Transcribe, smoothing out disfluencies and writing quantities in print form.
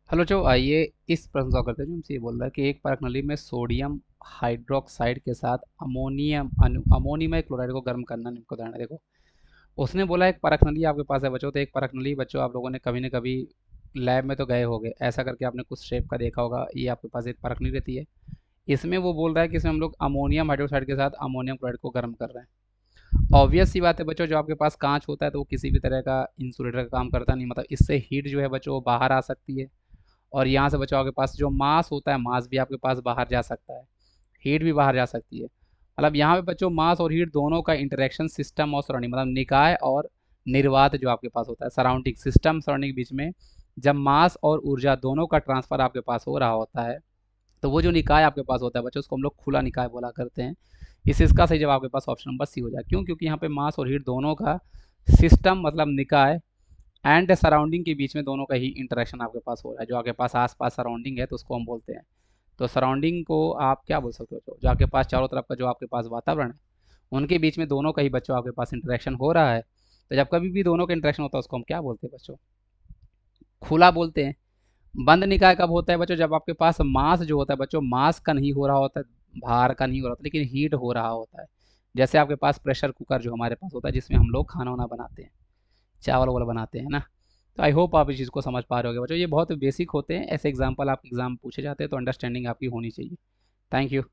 Hello जो आइए इस प्रश्न का करते हैं जो हमसे ये बोल रहा है कि एक परख नली में सोडियम हाइड्रोक्साइड के साथ अमोनियम क्लोराइड को गर्म करना निम्न का उदाहरण है। देखो, उसने बोला एक परख नली आपके पास है बच्चों, तो एक परख नली बच्चों आप लोगों ने कभी न कभी लैब में तो गए होंगे, ऐसा करके आपने कुछ शेप का देखा होगा। ये आपके पास एक परख नली रहती है। इसमें वो बोल रहा है कि इसमें हम लोग अमोनियम हाइड्रोक्साइड के साथ अमोनियम क्लोराइड को गर्म कर रहे हैं। ऑब्वियस सी बात है बच्चों, जो आपके पास कांच होता है तो वो किसी भी तरह का इंसुलेटर का काम करता नहीं, मतलब इससे हीट जो है बच्चों वो बाहर आ सकती है। और यहाँ से बच्चों आपके पास जो मास होता है, मास भी आपके पास बाहर जा सकता है, हीट भी बाहर जा सकती है। मतलब यहाँ पे बच्चों मास और हीट दोनों का इंटरेक्शन सिस्टम और सराउंडिंग, मतलब निकाय और निर्वात जो आपके पास होता है, सराउंडिंग सिस्टम सराउंडिंग बीच में जब मास और ऊर्जा दोनों का ट्रांसफर आपके पास हो रहा होता है, तो वो जो निकाय आपके पास होता है बच्चों उसको हम लोग खुला निकाय बोला करते हैं। इसका सही जवाब आपके पास ऑप्शन नंबर सी हो जाए। क्यों? क्योंकि यहाँ पे मास और हीट दोनों का सिस्टम मतलब निकाय एंड सराउंडिंग के बीच में दोनों का ही इंटरेक्शन आपके पास हो रहा है। जो आपके पास आसपास सराउंडिंग है तो उसको हम बोलते हैं। तो सराउंडिंग को आप क्या बोल सकते हो? जो आपके पास चारों तरफ का जो आपके पास वातावरण है उनके बीच में दोनों का ही बच्चों आपके पास इंटरेक्शन हो रहा है। तो जब कभी भी दोनों का इंटरेक्शन होता है उसको हम क्या बोलते हैं बच्चों? खुला बोलते हैं। बंद निकाय कब होता है बच्चों? जब आपके पास मास जो होता है बच्चों, मास का नहीं हो रहा होता है, भार का नहीं हो रहा होता, लेकिन हीट हो रहा होता है। जैसे आपके पास प्रेशर कुकर जो हमारे पास होता है जिसमें हम लोग खाना वाना बनाते हैं, चावल वावल बनाते हैं ना। तो आई होप आप इस चीज़ को समझ पा रहे होगे बच्चों। ये बहुत बेसिक होते हैं, ऐसे एग्जाम्पल आप एग्जाम पूछे जाते हैं तो अंडरस्टैंडिंग आपकी होनी चाहिए। Thank you.